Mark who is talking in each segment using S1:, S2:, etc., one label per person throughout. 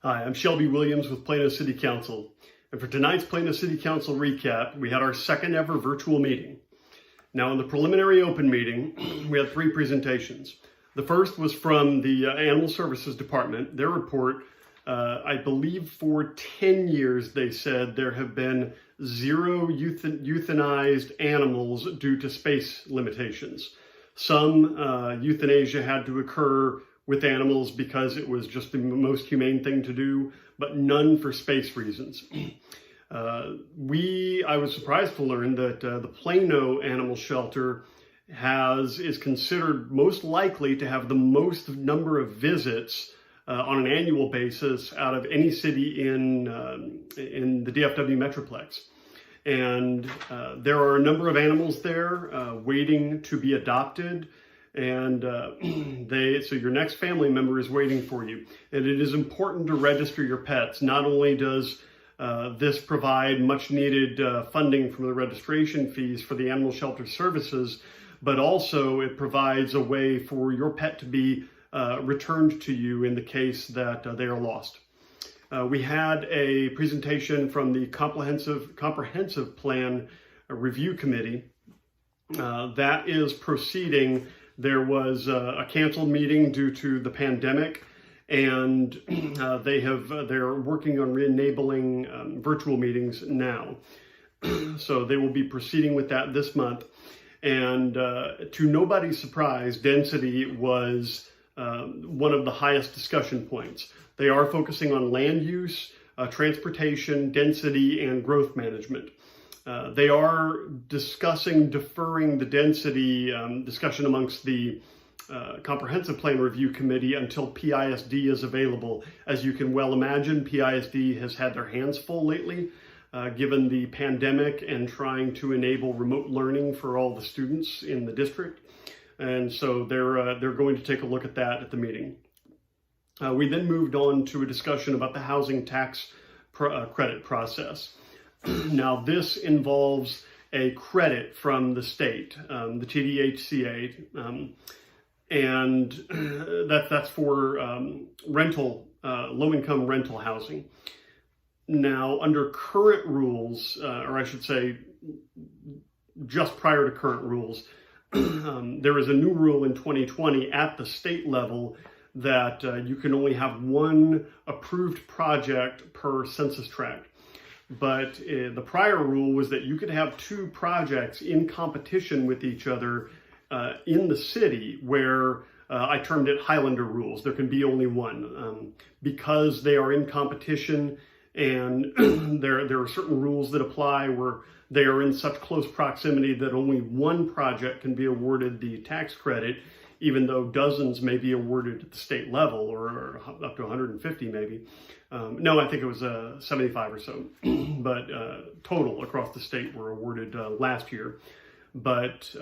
S1: Hi, I'm Shelby Williams with Plano City Council. And for tonight's Plano City Council recap, we had our second ever virtual meeting. Now in the preliminary open meeting, we had 3 presentations. The first was from the Animal Services Department. Their report, I believe for 10 years, they said there have been 0 euthanized animals due to space limitations. Some euthanasia had to occur with animals because it was just the most humane thing to do, but none for space reasons. I was surprised to learn that the Plano Animal Shelter is considered most likely to have the most number of visits on an annual basis out of any city in the DFW Metroplex. And there are a number of animals there waiting to be adopted. And so your next family member is waiting for you. And it is important to register your pets. Not only does this provide much needed funding from the registration fees for the animal shelter services, but also it provides a way for your pet to be returned to you in the case that they are lost. We had a presentation from the Comprehensive Plan Review Committee. That is proceeding. There was a canceled meeting due to the pandemic, and they're working on re-enabling virtual meetings now. So they will be proceeding with that this month. And to nobody's surprise, density was one of the highest discussion points. They are focusing on land use, transportation, density, and growth management. They are discussing deferring the density discussion amongst the Comprehensive Plan Review Committee until PISD is available. As you can well imagine, PISD has had their hands full lately, given the pandemic and trying to enable remote learning for all the students in the district. And so they're going to take a look at that at the meeting. We then moved on to a discussion about the housing tax credit process. Now, this involves a credit from the state, the TDHCA, and that's for low-income rental housing. Now, under current rules, or I should say just prior to current rules, there is a new rule in 2020 at the state level that you can only have 1 approved project per census tract. But the prior rule was that you could have 2 projects in competition with each other in the city, where I termed it Highlander rules. There can be only 1 because they are in competition, and there are certain rules that apply where they are in such close proximity that only 1 project can be awarded the tax credit, even though dozens may be awarded at the state level, or up to 150 maybe. No, I think it was 75 or so, but total across the state were awarded last year. But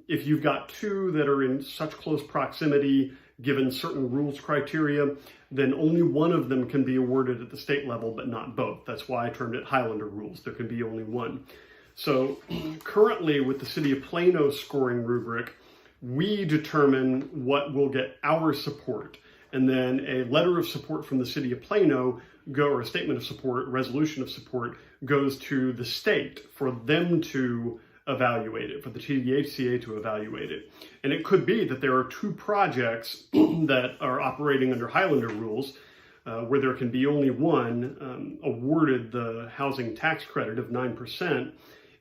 S1: if you've got 2 that are in such close proximity, given certain rules criteria, then only one of them can be awarded at the state level, but not both. That's why I termed it Highlander rules. There can be only 1. So currently with the City of Plano scoring rubric, we determine what will get our support. And then a letter of support from the City of Plano, or a statement of support, resolution of support, goes to the state for them to evaluate it, for the TDHCA to evaluate it. And it could be that there are 2 projects that are operating under Highlander rules, where there can be only 1 awarded the housing tax credit of 9%,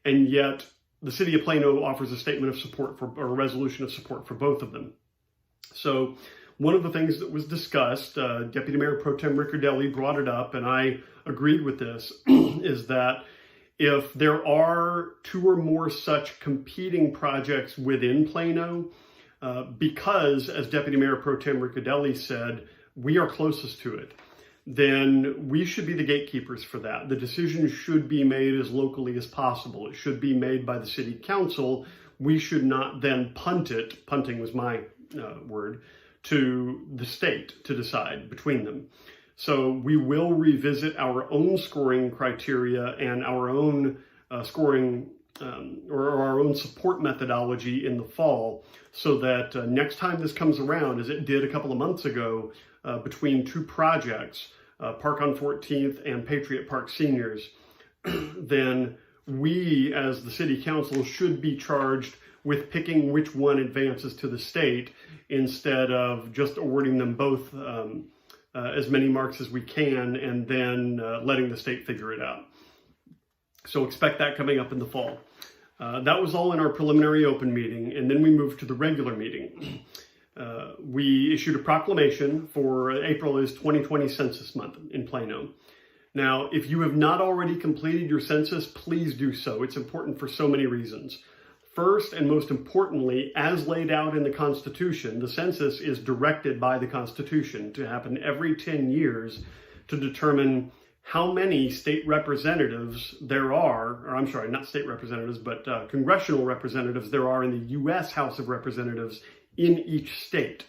S1: and yet the City of Plano offers a statement of support or a resolution of support for both of them. So one of the things that was discussed, Deputy Mayor Pro Tem Riccardelli brought it up, and I agreed with this, is that if there are 2 or more such competing projects within Plano, because, as Deputy Mayor Pro Tem Riccardelli said, we are closest to it, then we should be the gatekeepers for that. The decision should be made as locally as possible. It should be made by the City Council. We should not then punt it, punting was my word, to the state to decide between them. So we will revisit our own scoring criteria and our own scoring or our own support methodology in the fall, so that next time this comes around, as it did a couple of months ago, between 2 projects, Park on 14th and Patriot Park seniors, then we as the city council should be charged with picking which one advances to the state instead of just awarding them both as many marks as we can and then letting the state figure it out. So expect that coming up in the fall. That was all in our preliminary open meeting, and then we moved to the regular meeting. We issued a proclamation for April is 2020 Census Month in Plano. Now, if you have not already completed your census, please do so. It's important for so many reasons. First, and most importantly, as laid out in the Constitution, the census is directed by the Constitution to happen every 10 years to determine how many state representatives there are, or I'm sorry, not state representatives, but congressional representatives there are in the U.S. House of Representatives in each state.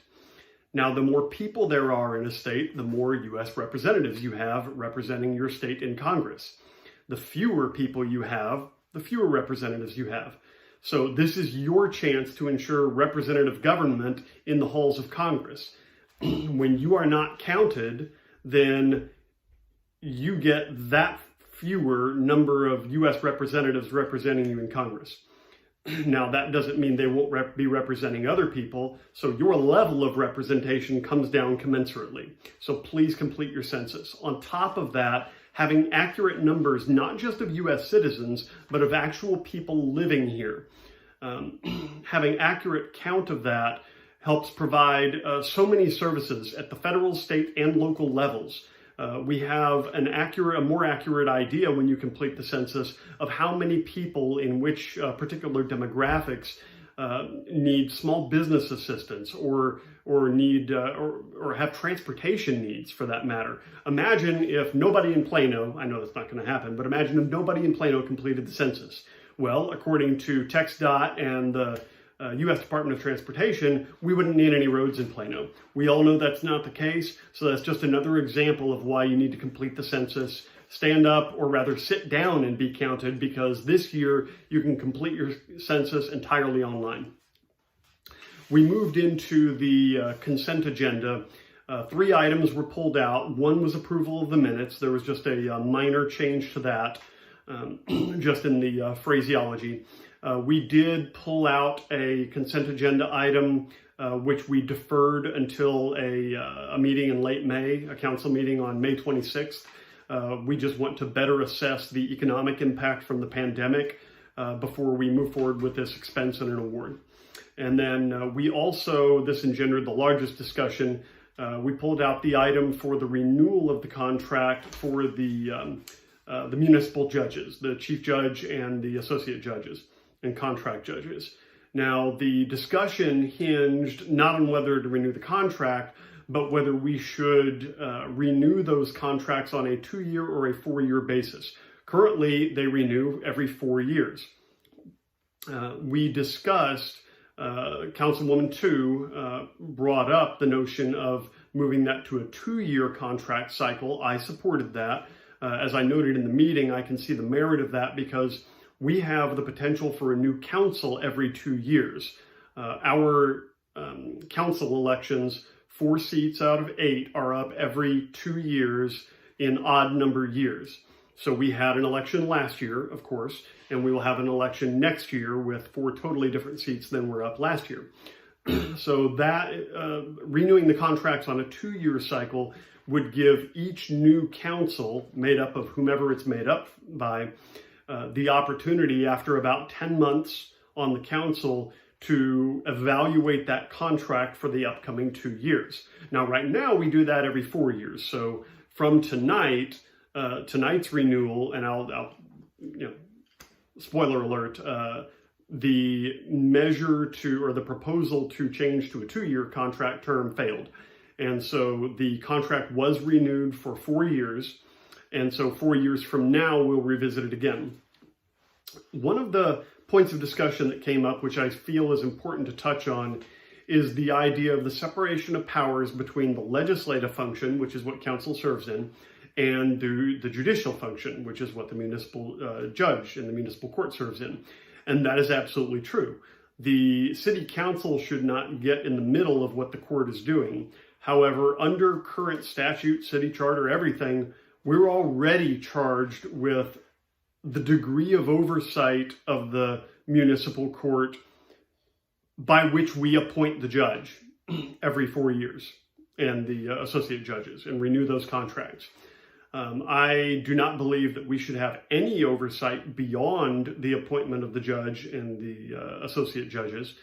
S1: Now, the more people there are in a state, the more U.S. representatives you have representing your state in Congress. The fewer people you have, the fewer representatives you have. So this is your chance to ensure representative government in the halls of Congress. When you are not counted, then you get that fewer number of U.S. representatives representing you in Congress. Now, that doesn't mean they won't be representing other people, so your level of representation comes down commensurately. So please complete your census. On top of that, having accurate numbers, not just of U.S. citizens, but of actual people living here. Having accurate count of that helps provide so many services at the federal, state, and local levels. We have a more accurate idea when you complete the census of how many people in which particular demographics need small business assistance or need or have transportation needs for that matter. Imagine if nobody in Plano, I know that's not going to happen, but imagine if nobody in Plano completed the census. Well, according to TxDOT and the U.S. Department of Transportation, we wouldn't need any roads in Plano. We all know that's not the case, so that's just another example of why you need to complete the census. Stand up, or rather sit down and be counted, because this year you can complete your census entirely online. We moved into the consent agenda. 3 items were pulled out. One was approval of the minutes. There was just a minor change to that, just in the phraseology. We did pull out a consent agenda item, which we deferred until a meeting in late May, a council meeting on May 26th. We just want to better assess the economic impact from the pandemic before we move forward with this expense and an award. And then we also, this engendered the largest discussion, we pulled out the item for the renewal of the contract for the municipal judges, the chief judge and the associate judges and contract judges. Now, the discussion hinged not on whether to renew the contract, but whether we should renew those contracts on a 2-year or a 4-year basis. Currently, they renew every 4 years. We discussed, Councilwoman 2 brought up the notion of moving that to a 2-year contract cycle. I supported that. As I noted in the meeting, I can see the merit of that because we have the potential for a new council every 2 years. Our council elections, 4 seats out of 8 are up every 2 years in odd number years. So we had an election last year, of course, and we will have an election next year with 4 totally different seats than were up last year. So that renewing the contracts on a 2-year cycle would give each new council, made up of whomever it's made up by, the opportunity after about 10 months on the council to evaluate that contract for the upcoming 2 years. Now, right now, we do that every 4 years. So from tonight's renewal, and I'll spoiler alert, the measure to, or the proposal to change to a 2-year contract term failed. And so the contract was renewed for 4 years. And so 4 years from now, we'll revisit it again. One of the points of discussion that came up, which I feel is important to touch on, is the idea of the separation of powers between the legislative function, which is what council serves in, and the judicial function, which is what the municipal judge and the municipal court serves in. And that is absolutely true. The city council should not get in the middle of what the court is doing. However, under current statute, city charter, everything, we're already charged with the degree of oversight of the municipal court by which we appoint the judge every 4 years and the associate judges and renew those contracts. I do not believe that we should have any oversight beyond the appointment of the judge and the associate judges,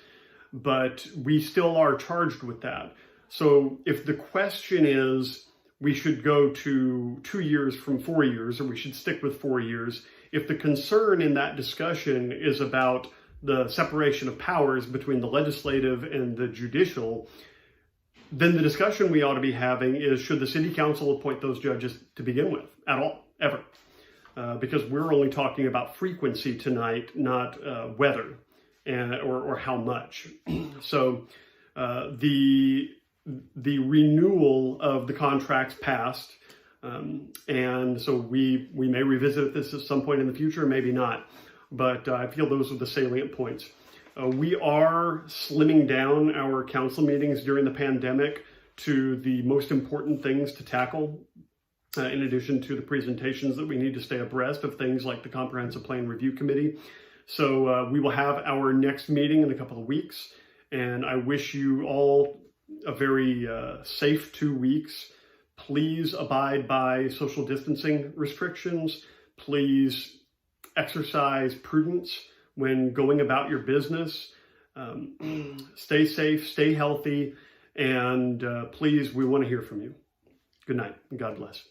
S1: but we still are charged with that. So if the question is we should go to 2 years from 4 years, or we should stick with 4 years, if the concern in that discussion is about the separation of powers between the legislative and the judicial, then the discussion we ought to be having is, should the city council appoint those judges to begin with at all, ever? Because we're only talking about frequency tonight, not whether or how much. So the renewal of the contracts passed, and so we may revisit this at some point in the future, maybe not, but I feel those are the salient points. We are slimming down our council meetings during the pandemic to the most important things to tackle, in addition to the presentations that we need to stay abreast of things like the Comprehensive Plan Review Committee. So we will have our next meeting in a couple of weeks, and I wish you all a very safe 2 weeks. Please abide by social distancing restrictions. Please exercise prudence when going about your business. Stay safe, stay healthy, and please, we want to hear from you. Good night, and God bless.